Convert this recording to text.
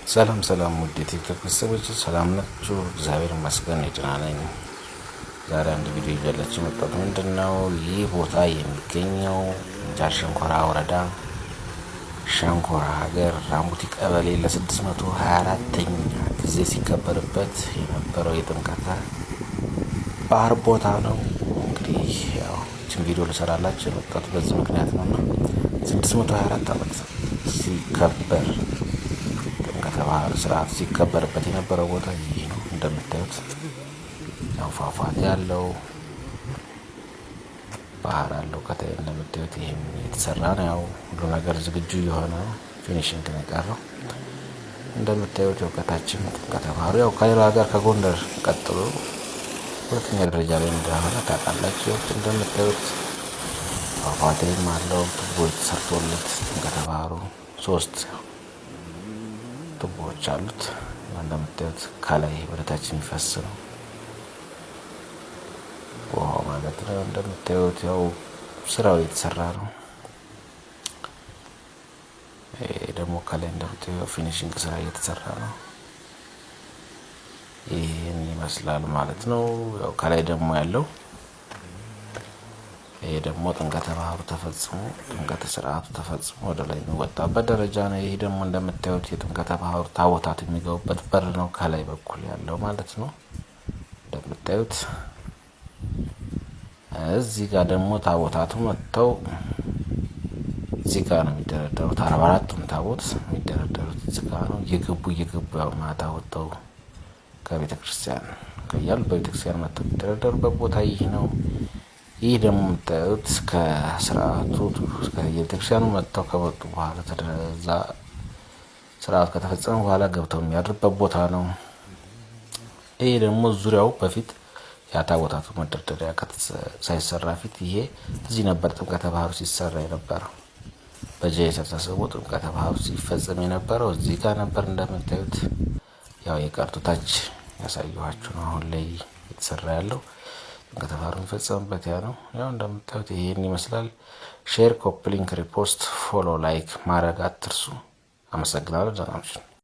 ሰላም ሰላም ውድ የቲክቶክ ቤተሰቦች ሰላም ናችሁ? እግዚአብሔር ይመስገን ደህና ነኝ። ዛሬ አንድ ቪዲዮ ይዤላችሁ መጣሁ። ምንድነው ይህ ቦታ የሚገኘው? ጃር ሸንኮራ ወረዳ ሸንኮራ ሀገር ራሙቲ ቀበሌ ለ624ኛ ጊዜ ሲከበርበት የነበረው የጥምቀተ ባህር ቦታ ነው። እንግዲህ ያው እቺን ቪዲዮ ልሰራላችሁ የመጣሁት በዚህ ምክንያት ነውና 624 ዓመት ሲከበር ባህር ስርዓት ሲከበርበት የነበረው ቦታ ይህ ነው። እንደምታዩት ያው ፏፏቴ ያለው ባህር አለው። ከታይ እንደምታዩት ይሄም የተሰራ ነው። ያው ሁሉ ነገር ዝግጁ የሆነ ፊኒሺንግ ነው የቀረው። እንደምታዩት ያው ከታችን ጥምቀተ ባህሩ ያው ከሌላ ሀገር ከጎንደር ቀጥሎ ሁለተኛ ደረጃ ላይ እንደሆነ ታውቃላችሁ። እንደምታዩት ፏፏቴም አለው። ቱቦ ተሰርቶለት ጥምቀተ ባህሩ 3 ቱቦዎች አሉት። እንደምታዩት ከላይ ወደ ታች የሚፈስ ነው ውሃው ማለት ነው። እንደምታዩት ያው ስራው የተሰራ ነው። ደግሞ ከላይ እንደምታዩት ፊኒሺንግ ስራ እየተሰራ ነው። ይሄን ይመስላል ማለት ነው። ያው ከላይ ደግሞ ያለው ይሄ ደግሞ ጥምቀተ ባህሩ ተፈጽሞ ጥምቀተ ስርዓቱ ተፈጽሞ ወደ ላይ የሚወጣበት ደረጃ ነው። ይሄ ደግሞ እንደምታዩት የጥምቀተ ባህሩ ታቦታት የሚገቡበት በር ነው፣ ከላይ በኩል ያለው ማለት ነው። እንደምታዩት እዚህ ጋር ደግሞ ታቦታቱ መጥተው እዚህ ጋር ነው የሚደረደሩት። 44ቱም ታቦት የሚደረደሩት እዚህ ጋር ነው። እየገቡ ያው ማታ ወጥተው ከቤተ ክርስቲያን ከያሉ በቤተ ክርስቲያን መጥተው የሚደረደሩበት ቦታ ይህ ነው። ይህ ደግሞ የምታዩት ከስርዓቱ ከቤተክርስቲያኑ መጥተው ከመጡ በኋላ ተደረዛ ስርዓቱ ከተፈጸመ በኋላ ገብተው የሚያድርበት ቦታ ነው። ይሄ ደግሞ ዙሪያው በፊት የታቦታቱ መደርደሪያ ሳይሰራ ፊት ይሄ እዚህ ነበር ጥምቀተ ባህሩ ሲሰራ የነበረው። በጀት ተሰብስቦ ጥምቀተ ባህሩ ሲፈጸም የነበረው እዚህ ጋር ነበር። እንደምታዩት ያው የቀርቱ ታች ያሳየኋችሁ ነው። አሁን ላይ የተሰራ ያለው ጥምቀተ ባህሩ የሚፈጸምበት ያ ነው። ያው እንደምታዩት ይሄን ይመስላል። ሼር፣ ኮፒ ሊንክ፣ ሪፖስት፣ ፎሎ፣ ላይክ ማድረግ አትርሱ። አመሰግናለሁ። ደህና ሁኑ።